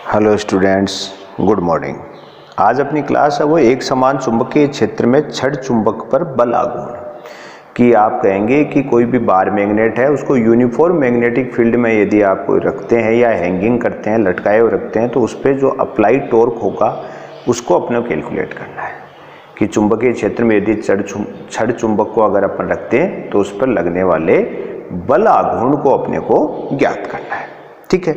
Hello students, good morning. आज अपनी class है वो एक समान चुंबकीय क्षेत्र में छड़ चुंबक पर बल आघूर्ण कि आप कहेंगे कि कोई भी बार मैग्नेट है उसको यूनिफॉर्म मैग्नेटिक फील्ड में यदि आप रखते हैं या हैंगिंग करते हैं, लटकाए हुए रखते हैं, तो उस पर जो अप्लाइड टॉर्क होगा उसको अपने कैलकुलेट करना है कि चुंबकीय क्षेत्र में यदि छड़ चुंबक को अगर अपन रखते हैं तो उस पर लगने वाले बल आघूर्ण को अपने को ज्ञात करना है। ठीक है,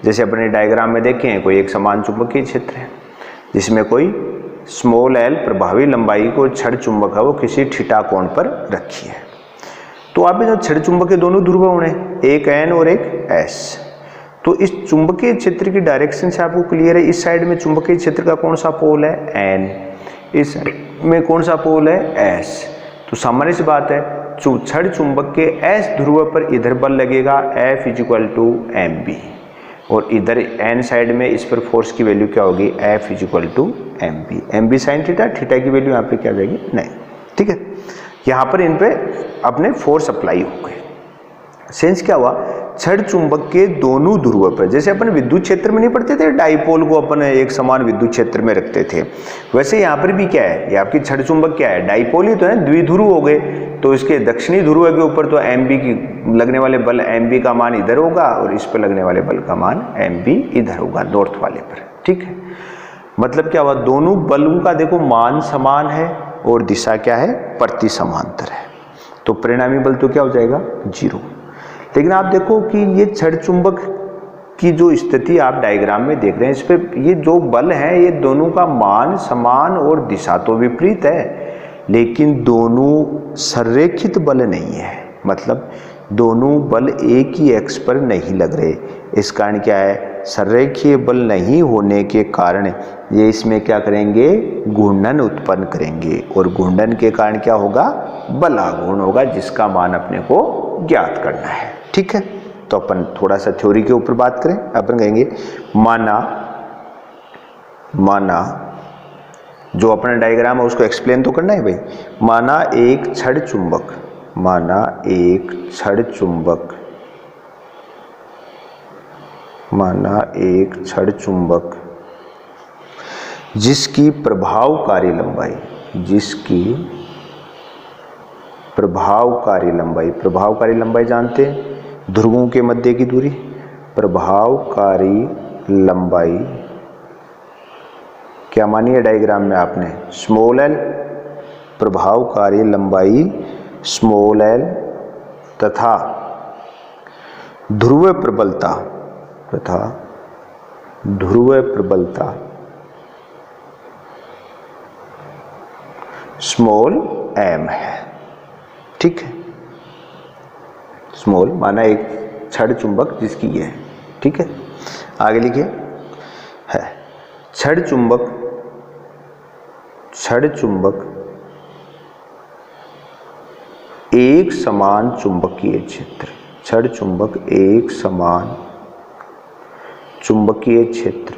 जैसे अपने डायग्राम में देखें, कोई एक समान चुंबकीय क्षेत्र है जिसमें कोई स्मॉल एल प्रभावी लंबाई को छड़ चुंबक है वो किसी थीटा कोण पर रखी है। तो आप जो छड़ चुंबक के दोनों ध्रुव होने, एक एन और एक एस, तो इस चुंबकीय क्षेत्र की डायरेक्शन से आपको क्लियर है। इस साइड में चुंबकीय क्षेत्र का कौन सा पोल है, एन, इस साइड में कौन सा पोल है, एस। तो सामान्य सी बात है, छड़ चुंबक के एस ध्रुव पर इधर बल लगेगा F = mb, और इधर एन साइड में इस पर फोर्स की वैल्यू क्या होगी, F = mb। mb sin theta, theta की वैल्यू यहाँ पे क्या जाएगी, नहीं। ठीक है, यहाँ पर इन पे अपने फोर्स अप्लाई हो गए। सेंस क्या हुआ, छड़ चुंबक के दोनों ध्रुव पर, जैसे अपन विद्युत क्षेत्र में नहीं पढ़ते थे डाइपोल को अपन एक समान विद्युत क्षेत्र में रखते थे, वैसे यहाँ पर भी क्या है, ये आपकी छड़ चुंबक क्या है, डाइपोल ही तो है, द्विध्रुव हो गए। तो इसके दक्षिणी ध्रुव के ऊपर तो mb की लगने वाले बल mb का मान इधर होगा और इस पर लगने वाले बल का मान mb इधर होगा, नॉर्थ वाले पर। ठीक है, मतलब क्या हुआ, दोनों बलों का देखो मान समान है और दिशा क्या है, प्रति समांतर है, तो परिणामी बल तो क्या हो जाएगा, 0। लेकिन आप देखो कि ये छड़ चुंबक की जो स्थिति आप डायग्राम में देख रहे हैं, इस पे ये जो बल है ये दोनों का मान समान और दिशा तो विपरीत है, लेकिन दोनों संरेखित बल नहीं है, मतलब दोनों बल एक ही एक्स पर नहीं लग रहे। इस कारण क्या है, संरेखीय बल नहीं होने के कारण ये इसमें क्या करेंगे, घूर्णन उत्पन्न करेंगे, और घूर्णन के कारण क्या होगा, बल आघूर्ण होगा, जिसका मान अपने को ज्ञात करना है। ठीक है, तो अपन थोड़ा सा थ्योरी के ऊपर बात करें। अपन कहेंगे माना जो अपना डायग्राम है उसको एक्सप्लेन तो करना है भाई। माना एक छड़ चुंबक जिसकी प्रभावकारी लंबाई जानते हैं, ध्रुवों के मध्य की दूरी, प्रभावकारी लंबाई क्या मानी है डायग्राम में आपने, स्मॉल एल, प्रभावकारी लंबाई स्मॉल एल, तथा ध्रुव प्रबलता स्मॉल एम है। ठीक है, स्मॉल माना एक छड़ चुंबक जिसकी ये है। ठीक है, आगे लिखिए, है छड़ चुंबक एक समान चुंबकीय क्षेत्र, छड़ चुंबक एक समान चुंबकीय क्षेत्र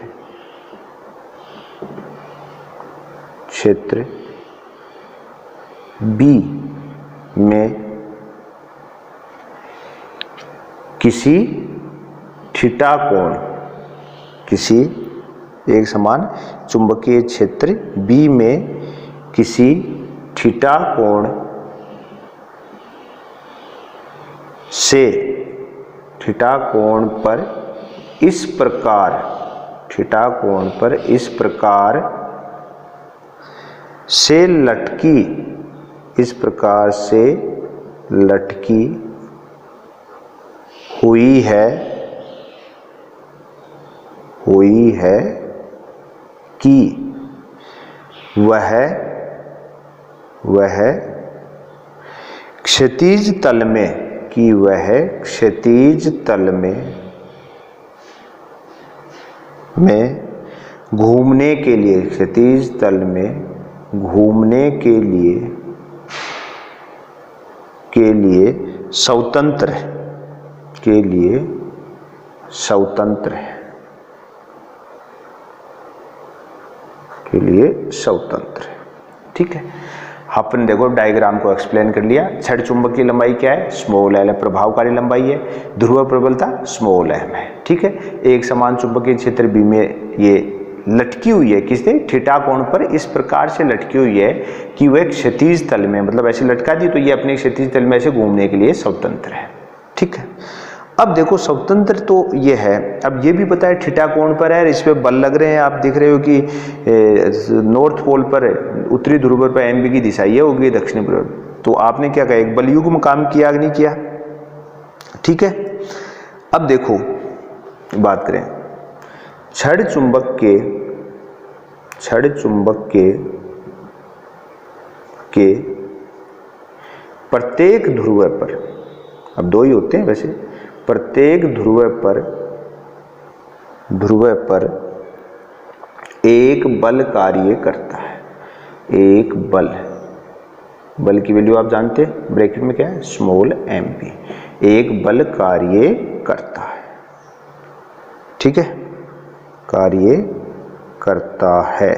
बी में किसी थीटा कोण, एक समान चुंबकीय क्षेत्र बी में किसी थीटा कोण से, थीटा कोण पर इस प्रकार से लटकी हुई है कि वह क्षैतिज तल में घूमने के लिए स्वतंत्र है। ठीक है, अपन देखो डायग्राम को एक्सप्लेन कर लिया। छड़ चुंबक की लंबाई क्या है, स्मॉल एल है, प्रभावकारी लंबाई है, ध्रुव प्रबलता स्मॉल एम है, ठीक है। एक समान चुंबकीय क्षेत्र बी में ये लटकी हुई है, किससे, थीटा कोण पर इस प्रकार से लटकी हुई है कि वह क्षैतिज तल में, मतलब ऐसे लटका दी तो ये अपने क्षैतिज तल में ऐसे घूमने के लिए स्वतंत्र है, ठीक है। अब देखो स्वतंत्र तो ये है, अब ये भी पता है थीटा कोण पर है, इस पे बल लग रहे हैं, आप देख रहे हो कि नॉर्थ पोल पर उत्तरी ध्रुव पर एमबी की दिशा ये होगी, दक्षिणी ध्रुव, तो आपने क्या कहा, एक बलयुग्म काम किया कि नहीं किया, ठीक है। अब देखो बात करें छड़ चुंबक के प्रत्येक ध्रुव पर, अब दो ही होते हैं वैसे, प्रत्येक ध्रुव पर एक बल कार्य करता है, एक बल की वैल्यू आप जानते हैं, ब्रैकेट में क्या है, स्मॉल एम पी, एक बल कार्य करता है, ठीक है, कार्य करता है,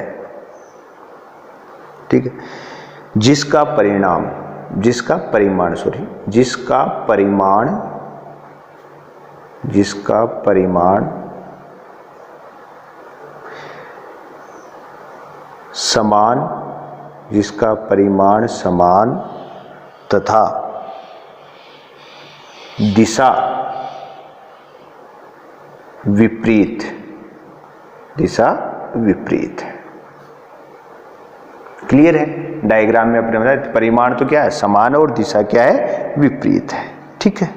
ठीक है, जिसका परिमाण समान तथा दिशा विपरीत है। क्लियर है, डायग्राम में अपने बताया परिमाण तो क्या है, समान, और दिशा क्या है, विपरीत है, ठीक है।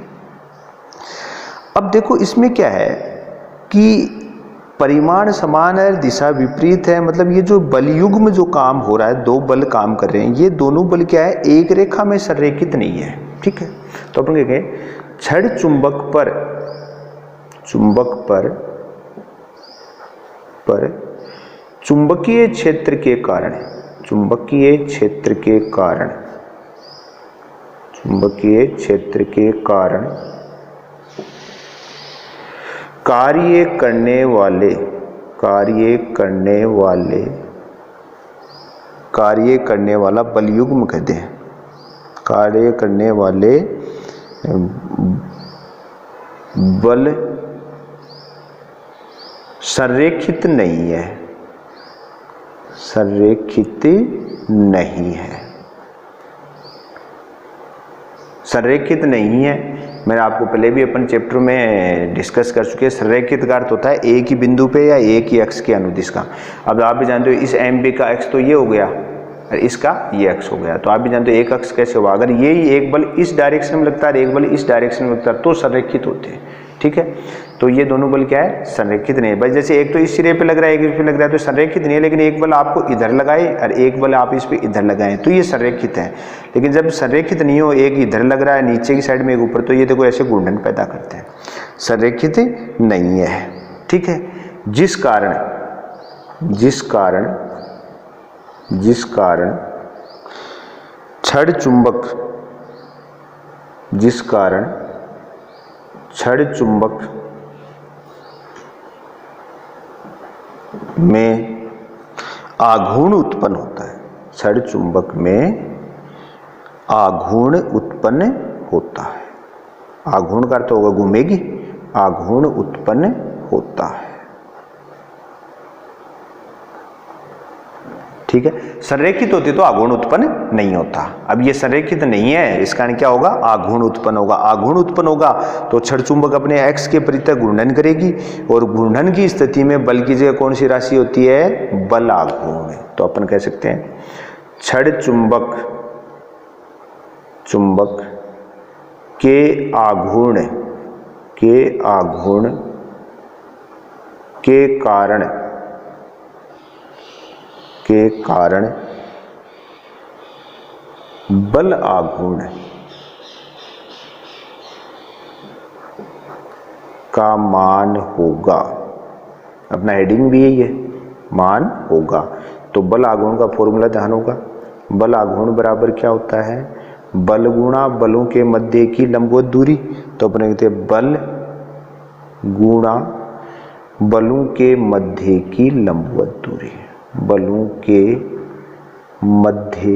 अब देखो इसमें क्या है कि परिमाण समान है, दिशा विपरीत है, मतलब ये जो बलयुग्म जो काम हो रहा है, दो बल काम कर रहे हैं, ये दोनों बल क्या है, एक रेखा में संरेखित नहीं है, ठीक है। तो अपन क्या कहें, छड़ चुंबक पर चुंबकीय क्षेत्र के कारण कार्य करने वाला बलयुग्म कहते हैं, कार्य करने वाले बल संरेखित नहीं है, संरेखित नहीं है। मैंने आपको पहले भी अपन चैप्टर में डिस्कस कर चुके हैं, संरेखित का अर्थ होता है एक ही बिंदु पे या एक ही अक्ष के अनुदिश का। अब आप भी जानते हो इस एम बी का अक्ष तो ये हो गया और इसका ये अक्ष हो गया, तो आप भी जानते हो एक अक्ष कैसे होगा, अगर ये ही एक बल इस डायरेक्शन में लगता है, एक बल इस डायरेक्शन में लगता है, तो संरेखित होते हैं, ठीक है। तो ये दोनों बल क्या है, संरेखित नहीं है। बस जैसे एक तो इस सिरे पे लग रहा है, एक इस पे लग रहा है, तो संरेखित नहीं है, लेकिन एक बल आपको इधर लगाए और एक बल आप इस पे इधर लगाएं तो ये संरेखित है। लेकिन जब संरेखित नहीं हो, एक इधर लग रहा है नीचे की साइड में, एक ऊपर, तो ये देखो ऐसे घूर्णन पैदा करते हैं, संरेखित नहीं है, ठीक है। जिस कारण छड़ चुंबक में आघूर्ण उत्पन्न होता है, छड़ चुंबक में आघूर्ण उत्पन्न होता है, आघूर्ण का अर्थ होगा घूमेगी, आघूर्ण उत्पन्न होता है, ठीक है। संरेखित होती तो आघूर्ण उत्पन्न नहीं होता। अब ये संरेखित नहीं है, इस कारण क्या होगा, आघूर्ण उत्पन्न होगा। आघूर्ण उत्पन्न होगा तो छड़ चुंबक अपने एक्स के परितः घूर्णन करेगी, और घूर्णन की स्थिति में बल की जगह कौन सी राशि होती है, बल आघूर्ण। तो अपन कह सकते हैं छड़ चुंबक के आघूर्ण के कारण बल आघूर्ण का मान होगा। अपना हेडिंग भी यही है, मान होगा। तो बल आघूर्ण का फॉर्मूला ध्यान होगा, बल आघूर्ण बराबर क्या होता है, बल गुणा बलों के मध्य की लंबवत दूरी। तो अपने कहते हैं बल गुणा बलों के मध्य की लंबवत दूरी, बलों के मध्य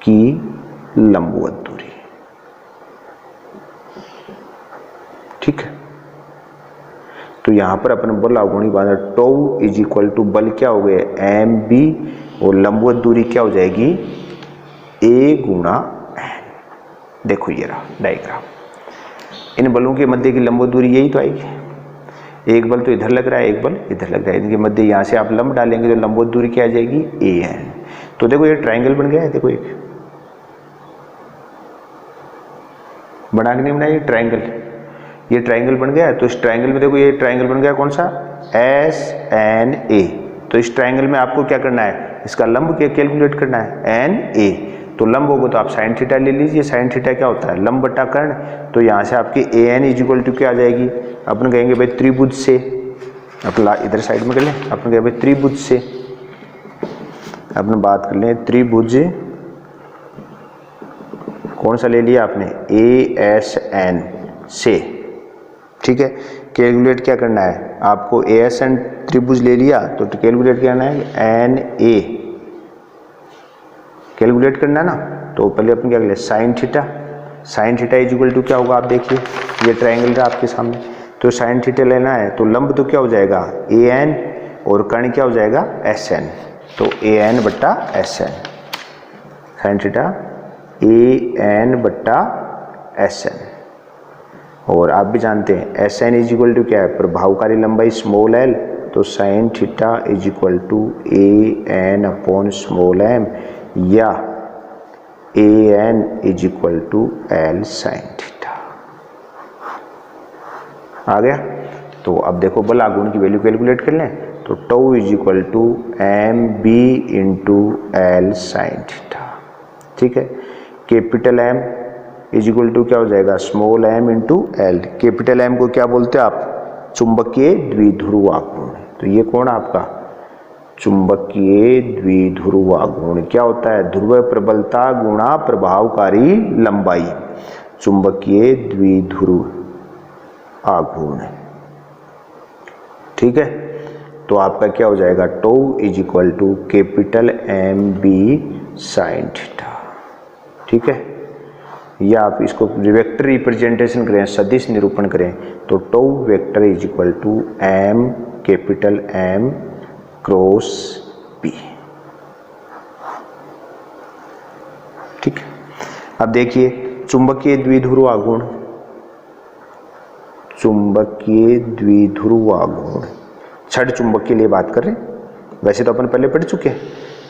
की लंबवत दूरी। ठीक है, तो यहां पर अपन बल आघूर्णी बांधा टो इज इक्वल टू बल क्या हो गए एम बी और लंबवत दूरी क्या हो जाएगी ए गुणा एन। देखो ये रहा डायग्राम, इन बलों के मध्य की लंबवत दूरी यही तो आएगी। एक बल तो इधर लग रहा है, एक बल इधर लग रहा है, इनके मध्य यहां से आप लंब डालेंगे तो लंबवत दूरी क्या आ जाएगी ए एन। तो देखो ये ट्रायंगल बन गया है, देखो एक बना के नहीं बनाया, ट्रायंगल, ये ट्रायंगल बन गया है। तो इस ट्रायंगल में देखो ये ट्रायंगल बन गया कौन सा एस एन ए। तो इस ट्रायंगल में आपको क्या करना है, इसका लंब कैलकुलेट करना है एन ए। तो लंब होगा तो आप साइन थीटा ले लीजिए, साइन थीटा क्या होता है लंब बटा कर्ण। तो यहाँ से आपकी ए एन इज इक्वल टू क्या आ जाएगी, अपन कहेंगे भाई त्रिभुज से, अपना इधर साइड में कर लें, अपन कहेंगे भाई त्रिभुज से, अपन बात कर लें त्रिभुज कौन सा ले लिया आपने ए एस एन से। ठीक है, कैलकुलेट क्या करना है आपको, ए एस एन त्रिभुज ले लिया तो कैलकुलेट क्या करना है एन ए कैलकुलेट करना है ना। तो पहले अपन क्या कर ले sine theta, sine theta is equal to क्या होगा आप देखिए, ये ट्रायंगल है आपके सामने, तो साइन थीटा लेना है तो लंब तो क्या हो जाएगा ए एन और कर्ण क्या हो जाएगा एस एन। तो ए एन बट्टा s n, sine theta a n बट्टा एस एन। और आप भी जानते हैं s n is equal to क्या है प्रभावकारी लंबाई स्मॉल एल। तो sine theta is equal to a n upon small m या a n is equal to l sine theta. आ गया। तो अब देखो बल आघूर्ण की वैल्यू कैलकुलेट कर लें, तो tau is equal to M B into L sine theta. ठीक है, capital M is equal to क्या हो जाएगा small M into L. Capital M को क्या बोलते हैं आप चुंबकीय द्विध्रुव आघूर्ण। तो ये कौन आपका चुंबकीय द्विध्रुव आघूर्ण क्या होता है, ध्रुव प्रबलता गुणा प्रभावकारी लंबाई, चुंबकीय द्विध्रुव आघूर्ण। ठीक है, तो आपका क्या हो जाएगा tau is equal to capital M B sine theta. ठीक है, या आप इसको वेक्टर रिप्रेजेंटेशन करें, सदिश निरूपण करें, तो tau vector is equal to M capital M cross P. ठीक है, अब देखिए चुंबकीय द्विध्रुव आघूर्ण, चुंबकीय द्विध्रुव आघूर्ण छड़ चुंबक के लिए बात कर रहे हैं, वैसे तो अपन पहले पढ़ चुके हैं।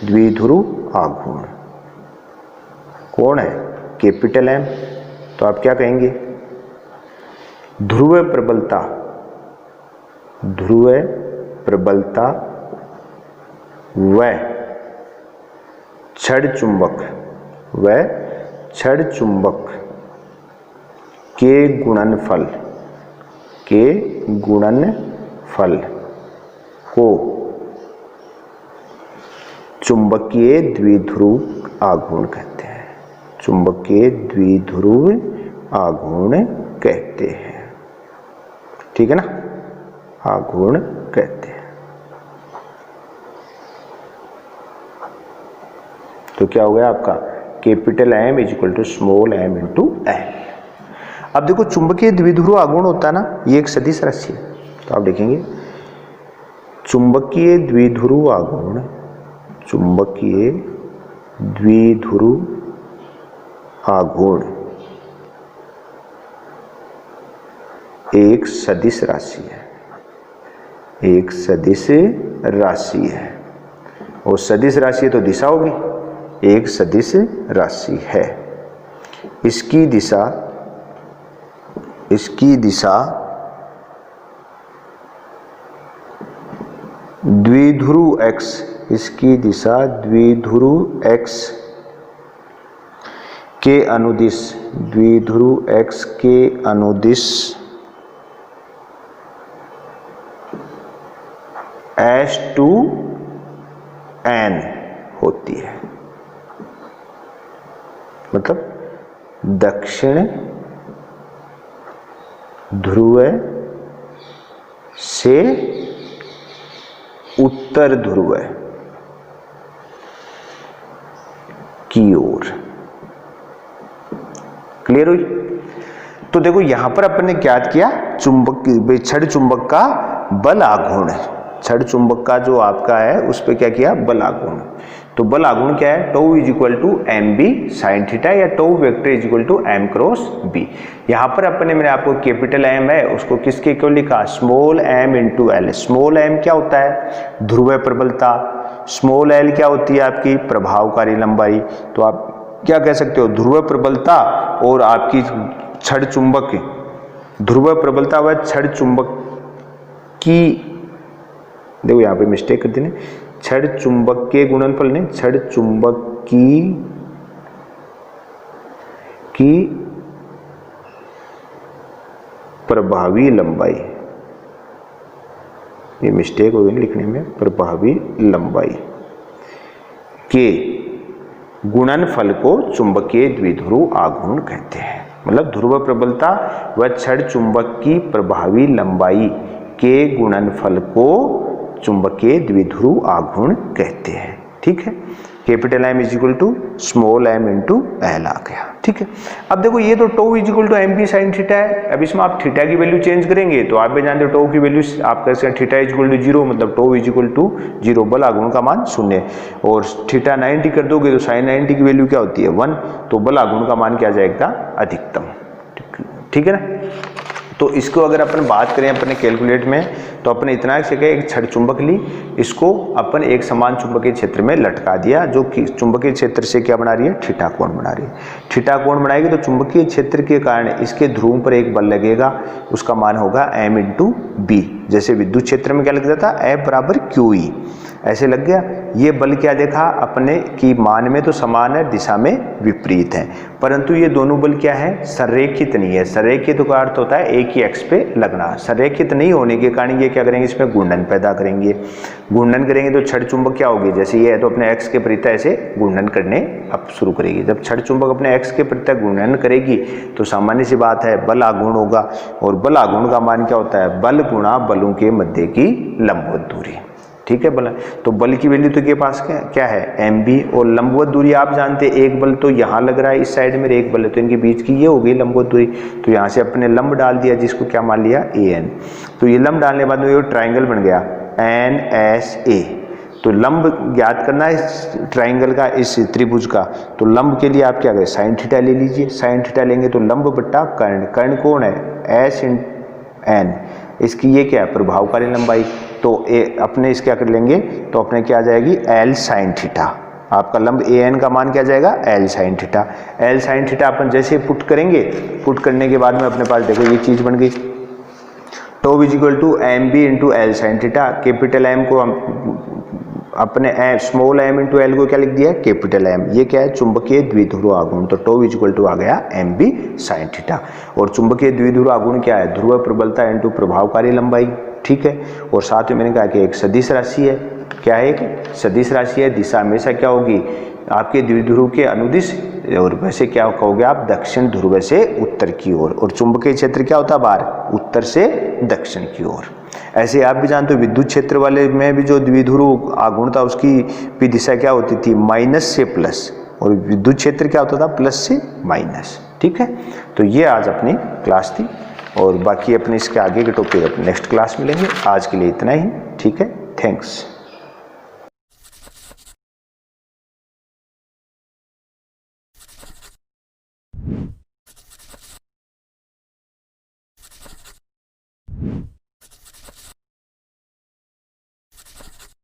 द्विध्रुव आघूर्ण कौन है कैपिटल एम, तो आप क्या कहेंगे ध्रुव प्रबलता, ध्रुव प्रबलता व छड़ चुंबक के गुणनफल को चुंबकीय द्विध्रुव आघूर्ण कहते हैं, चुंबकीय द्विध्रुव आघूर्ण कहते हैं। ठीक है ना, आघूर्ण कहते हैं। तो क्या हो गया आपका capital M is equal to small M into L. अब देखो चुंबकीय द्विध्रुव आघूर्ण होता है ना, ये एक सदिश राशि है। तो आप देखेंगे चुंबकीय द्विध्रुव आघूर्ण, चुंबकीय द्विध्रुव आघूर्ण एक सदिश राशि है, एक सदिश राशि है। और सदिश राशि है तो दिशा होगी, एक सदिश राशि है। इसकी दिशा द्विध्रुव x, इसकी दिशा द्विध्रुव x के अनुदिश, द्विध्रुव x के अनुदिश S to N होती है। मतलब दक्षिण ध्रुव से उत्तर ध्रुव की की ओर। क्लियर हुई? तो देखो यहां पर अपन ने क्या किया, चुंबक छड़ चुंबक का बल आघूर्ण, छड़ चुंबक का जो आपका है उस पर क्या किया, बल आघूर्ण। तो बल आघूर्ण क्या है, tau is equal to M B sine theta, या tau vector is equal to m cross b. यहाँ पर अपने मैंने आपको कैपिटल एम है उसको किसके क्यों लिखा, small M into L. Small M क्या होता है, ध्रुव प्रबलता, स्मॉल एल क्या होती है आपकी प्रभावकारी लंबाई। तो आप क्या कह सकते हो, ध्रुव प्रबलता और आपकी छड़ चुंबक, ध्रुव प्रबलता व छड़ चुंबक की, देखो यहाँ पे मिस्टेक कर दी ने, छड़ चुंबक के गुणनफल ने, छड़ चुंबक की प्रभावी लंबाई, ये मिस्टेक हो गई लिखने में, प्रभावी लंबाई के गुणनफल को चुंबकीय द्विध्रुव आघूर्ण कहते हैं। मतलब ध्रुव प्रबलता व छड़ चुंबक की प्रभावी लंबाई के गुणनफल को चुंबकीय द्विध्रुव आघूर्ण कहते हैं। ठीक है, capital M is equal to small M into l आ गया। ठीक है, अब देखो ये तो tau is equal to M B sine theta है। अब इसमें आप थीटा की वैल्यू चेंज करेंगे तो आप भी जानते हो टो की वैल्यू आप कह सकते हैं थीटा इज इक्वल टू 0, मतलब टो इज इक्वल टू 0, बल आघूर्ण का मान 0, और थीटा 90 कर दोगे तो साइन 90 की वैल्यू क्या होती है 1, तो बल आघूर्ण का मान क्या जाएगा, अधिकतम। ठीक है ना। तो इसको अगर अपन बात करें अपने कैलकुलेट में, तो अपने इतना सीखा, एक छड़ चुंबक ली, इसको अपन एक समान चुंबकीय क्षेत्र में लटका दिया, जो कि चुंबकीय क्षेत्र से क्या बना रही है, थीटा कोण बना रही है। थीटा कोण बनाएगी तो चुंबकीय क्षेत्र के कारण इसके ध्रुव पर एक बल लगेगा, उसका मान होगा m इंटू बी। जैसे विद्युत क्षेत्र में क्या लग जाता है, F बराबर QE, ऐसे लग गया। ये बल क्या देखा अपने की मान में तो समान है, दिशा में विपरीत है, परंतु ये दोनों बल क्या है, संरेखित नहीं है। संरेखित का अर्थ होता है एक ही एक्स पे लगना। संरेखित नहीं होने के कारण ये क्या करेंगे, इसमें घूर्णन पैदा करेंगे। घूर्णन करेंगे तो छड़ चुंबक क्या होगी, जैसे ये है तो अपने एक्स के प्रति ऐसे घूर्णन करने अब शुरू करेगी। जब छड़ चुंबक अपने एक्स के प्रति घूर्णन करेगी तो सामान्य सी बात है बल आघूर्ण होगा, और बल आघूर्ण का मान क्या होता है, बल गुणा बलों के मध्य की लंबवत दूरी। ठीक है, बल, तो बल की वैल्यू तो के पास क्या है एम बी, और लंबवत दूरी आप जानते हैं, एक बल तो यहाँ लग रहा है इस साइड में, एक बल है तो इनके बीच की ये हो गई लंबवत दूरी। तो यहाँ से अपने लंब डाल दिया, जिसको क्या मान लिया AN। तो ये लंब डालने के बाद में ये ट्राइंगल बन गया NSA। तो लंब ज्ञात करना है इस ट्राइंगल का, इस त्रिभुज का, तो लंब के लिए आप क्या करें, साइन थीटा ले लीजिए। साइन थीटा लेंगे तो लंब बट्टा कर्ण, कर्ण कौन है S/N, इसकी ये क्या है प्रभावकारी लंबाई, तो अपने इस क्या कर लेंगे, तो अपने क्या आ जाएगी L साइन थीटा। आपका लंब AN का मान क्या जाएगा, L sine theta. L sine theta अपन जैसे पुट करेंगे, पुट करने के बाद में अपने पास देखो ये चीज बन गई, two is equal to M B into L sine theta. Capital M को हम अपने स्मॉल एम इंटू एल को क्या लिख दिया, कैपिटल एम। ये क्या है, चुंबकीय द्विध्रुव आघूर्ण, तो टो इज इक्वल टू आ गया एम बी साइन थीटा। और चुंबकीय द्विध्रुव आघूर्ण क्या है, ध्रुव प्रबलता इंटू प्रभावकारी लंबाई। ठीक है, और साथ में मैंने कहा कि एक सदिश राशि है, क्या है, एक सदिश राशि है। दिशा हमेशा क्या होगी, आपके द्विध्रुव के अनुदिश, और वैसे क्या कहोगे आप, दक्षिण ध्रुव से उत्तर की ओर। और चुंबकीय क्षेत्र क्या होता है बाहर, उत्तर से दक्षिण की ओर। ऐसे आप भी जानते हो विद्युत क्षेत्र वाले में भी जो द्विध्रुव आघूर्ण था उसकी भी दिशा क्या होती थी, माइनस से प्लस, और विद्युत क्षेत्र क्या होता था, प्लस से माइनस। ठीक है, तो ये आज अपनी क्लास थी, और बाकी अपने इसके आगे के टॉपिक अपने नेक्स्ट क्लास में लेंगे। आज के लिए इतना ही। ठीक है, थैंक्स।